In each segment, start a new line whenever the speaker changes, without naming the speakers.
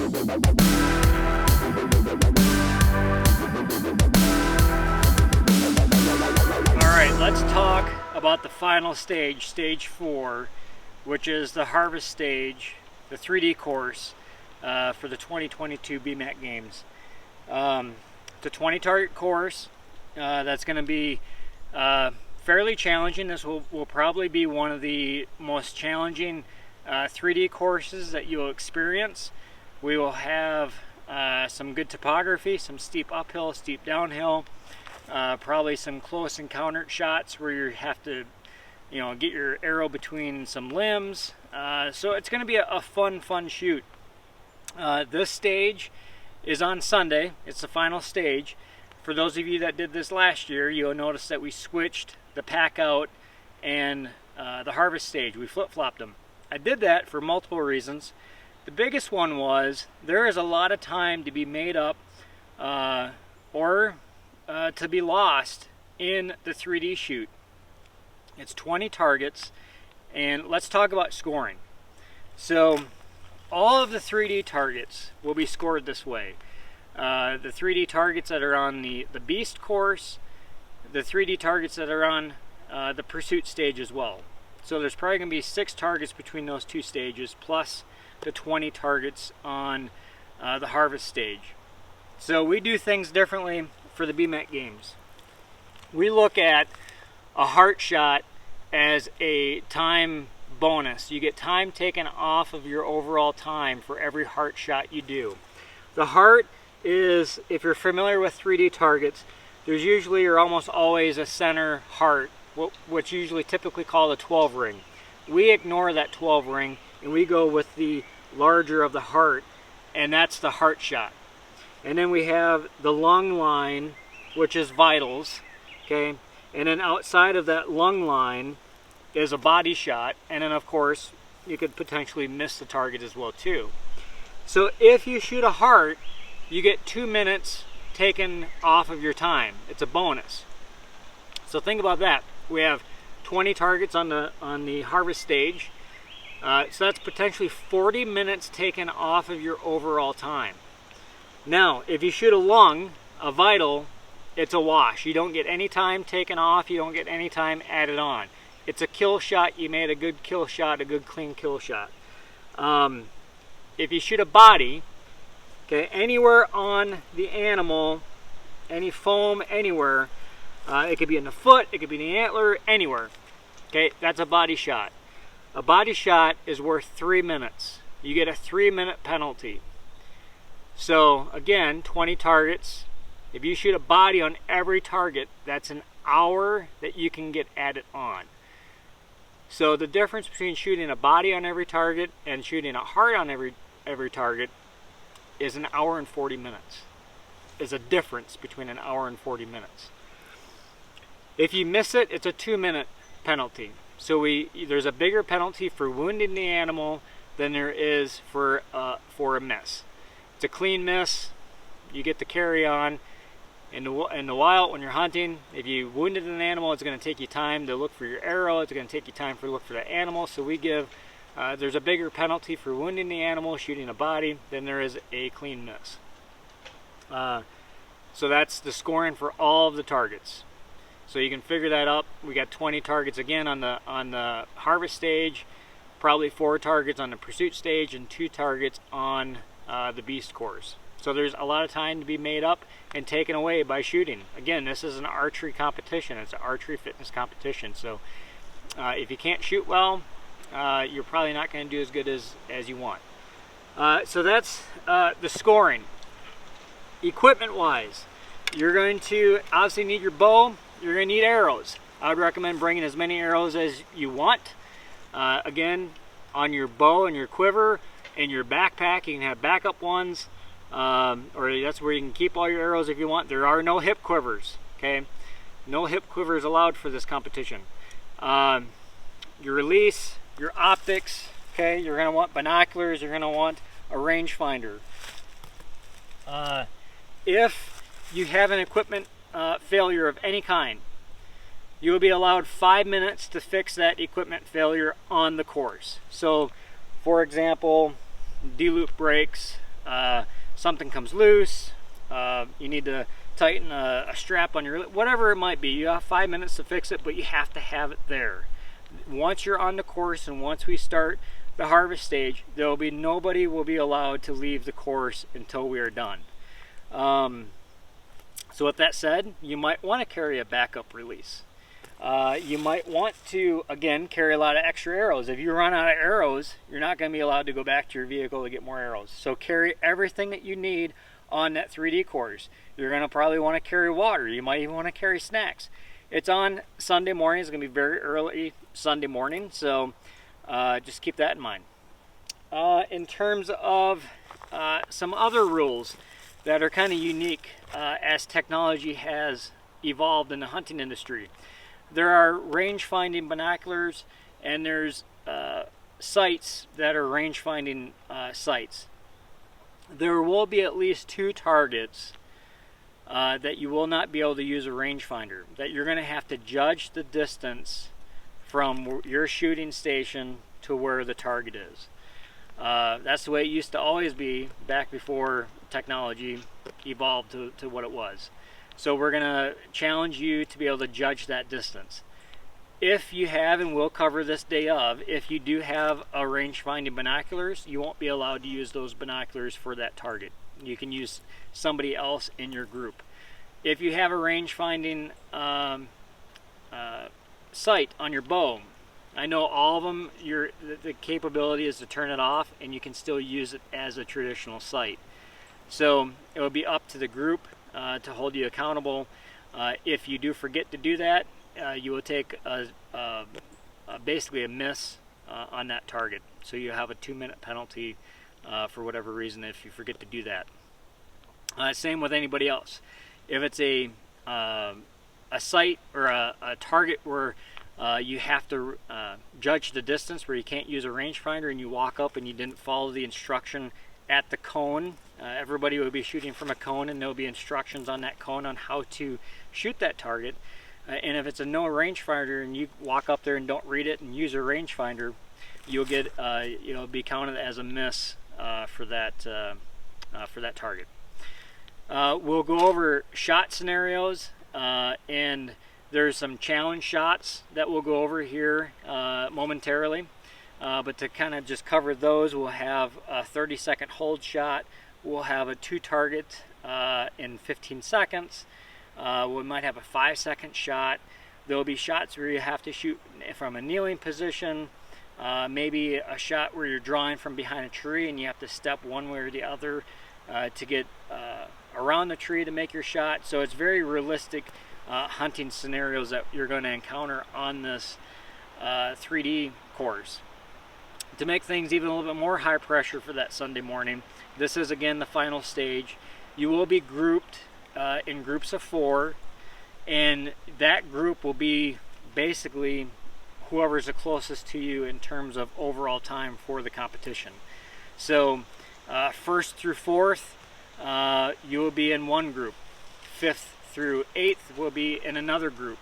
Alright, let's talk about the final stage, stage 4, which is the harvest stage, the 3D course for the 2022 BMAC games. It's a 20 target course that's going to be fairly challenging. This will probably be one of the most challenging 3D courses that you'll experience. We will have some good topography, some steep uphill, steep downhill, probably some close encounter shots where you have to, get your arrow between some limbs. So it's going to be a fun shoot. This stage is on Sunday. It's the final stage. For those of you that did this last year, you'll notice that we switched the pack out and the harvest stage. We flip-flopped them. I did that for multiple reasons. The biggest one was there is a lot of time to be made up or to be lost in the 3D shoot. It's 20 targets, and let's talk about scoring. So all of the 3D targets will be scored this way. The 3D targets that are on the Beast course, the 3D targets that are on the Pursuit stage as well. So there's probably going to be 6 targets between those 2 stages, plus the 20 targets on the Harvest stage. So we do things differently for the BMAC games. We look at a heart shot as a time bonus. You get time taken off of your overall time for every heart shot you do. The heart is, if you're familiar with 3D targets, there's usually or almost always a center heart, what's usually typically called a 12 ring. We ignore that 12 ring and we go with the larger of the heart, and that's the heart shot. And then we have the lung line, which is vitals, okay? And then outside of that lung line is a body shot, and then of course you could potentially miss the target as well too. So if you shoot a heart, you get 2 minutes taken off of your time. It's a bonus. So think about that. We have 20 targets on the harvest stage, so that's potentially 40 minutes taken off of your overall time. Now, if you shoot a lung, a vital, it's a wash. You don't get any time taken off, you don't get any time added on. It's a kill shot. You made a good kill shot, a good clean kill shot. If you shoot a body, okay, anywhere on the animal, any foam, anywhere, it could be in the foot, it could be in the antler, anywhere. Okay, that's a body shot. A body shot is worth 3 minutes. You get a 3-minute penalty. So again, 20 targets. If you shoot a body on every target, that's an hour that you can get added on. So the difference between shooting a body on every target and shooting a heart on every target is an hour and 40 minutes. There's a difference between an hour and 40 minutes. If you miss it, it's a 2-minute penalty. So there's a bigger penalty for wounding the animal than there is for a miss. It's a clean miss. You get the carry on. In the wild, when you're hunting, if you wounded an animal, it's going to take you time to look for your arrow. It's going to take you time to look for the animal. So we give, there's a bigger penalty for wounding the animal, shooting a body, than there is a clean miss. So that's the scoring for all of the targets. So you can figure that up. We got 20 targets again on the harvest stage, probably 4 targets on the pursuit stage, and 2 targets on the beast course. So there's a lot of time to be made up and taken away by shooting. Again, this is an archery competition. It's an archery fitness competition. So if you can't shoot well, you're probably not going to do as good as you want. So that's the scoring. Equipment-wise, you're going to obviously need your bow. You're going to need arrows. I would recommend bringing as many arrows as you want. Again, on your bow and your quiver and your backpack, you can have backup ones. Or that's where you can keep all your arrows if you want. There are no hip quivers, okay? No hip quivers allowed for this competition. Your release, your optics, okay? You're going to want binoculars, you're going to want a rangefinder. If you have an equipment failure of any kind, you will be allowed 5 minutes to fix that equipment failure on the course. So, for example, D-loop brakes, something comes loose, you need to tighten a strap on your, whatever it might be. You have 5 minutes to fix it, but you have to have it there. Once you're on the course and once we start the harvest stage, nobody will be allowed to leave the course until we are done. So with that said, you might want to carry a backup release. You might want to, again, carry a lot of extra arrows. If you run out of arrows, you're not going to be allowed to go back to your vehicle to get more arrows. So carry everything that you need on that 3D course. You're going to probably want to carry water. You might even want to carry snacks. It's on Sunday morning. It's going to be very early Sunday morning, so just keep that in mind. In terms of some other rules that are kind of unique as technology has evolved in the hunting industry. There are range finding binoculars, and there's sights that are range finding sights. There will be at least 2 targets that you will not be able to use a rangefinder, that you're going to have to judge the distance from your shooting station to where the target is. That's the way it used to always be back before technology evolved to what it was. So we're going to challenge you to be able to judge that distance. If you have, and we'll cover this day of, if you do have a range finding binoculars, you won't be allowed to use those binoculars for that target. You can use somebody else in your group. If you have a range finding sight on your bow, I know all of them, the capability is to turn it off and you can still use it as a traditional sight. So it will be up to the group to hold you accountable. If you do forget to do that, you will take basically a miss on that target. So you have a 2-minute penalty for whatever reason if you forget to do that. Same with anybody else. If it's a site or a target where you have to judge the distance, where you can't use a rangefinder, and you walk up and you didn't follow the instruction at the cone, everybody will be shooting from a cone, and there'll be instructions on that cone on how to shoot that target. And if it's a no rangefinder and you walk up there and don't read it and use a rangefinder, you'll get it'll be counted as a miss for that target. We'll go over shot scenarios, and there's some challenge shots that we'll go over here momentarily. But to kind of just cover those, we'll have a 30-second hold shot. We'll have a 2 target in 15 seconds. We might have a 5-second shot. There'll be shots where you have to shoot from a kneeling position, maybe a shot where you're drawing from behind a tree and you have to step one way or the other to get around the tree to make your shot. So it's very realistic hunting scenarios that you're going to encounter on this 3D course. To make things even a little bit more high pressure for that Sunday morning, this is again the final stage. You will be grouped in groups of 4, and that group will be basically whoever's the closest to you in terms of overall time for the competition. So 1st through 4th, you will be in one group. 5th through 8th will be in another group.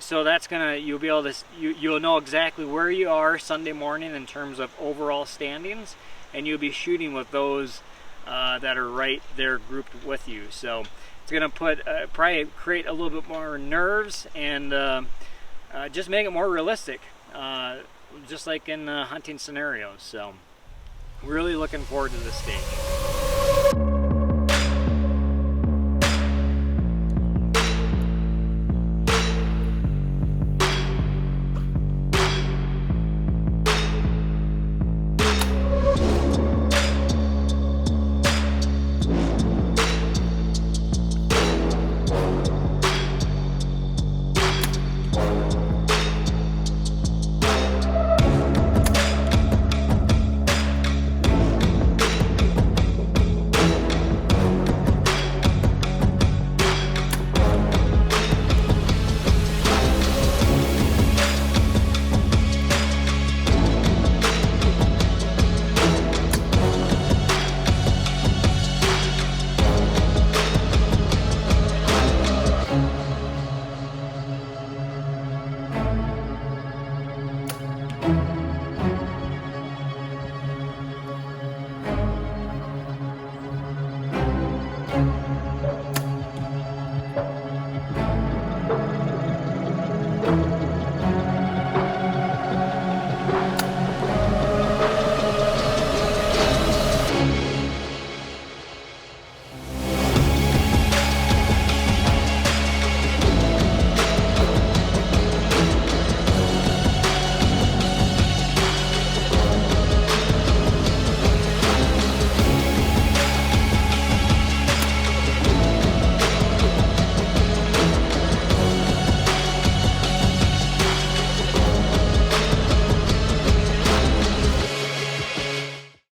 So that's you'll be able to, you'll know exactly where you are Sunday morning in terms of overall standings, and you'll be shooting with those that are right there grouped with you. So it's going to probably create a little bit more nerves and just make it more realistic, just like in hunting scenarios. So really looking forward to this stage.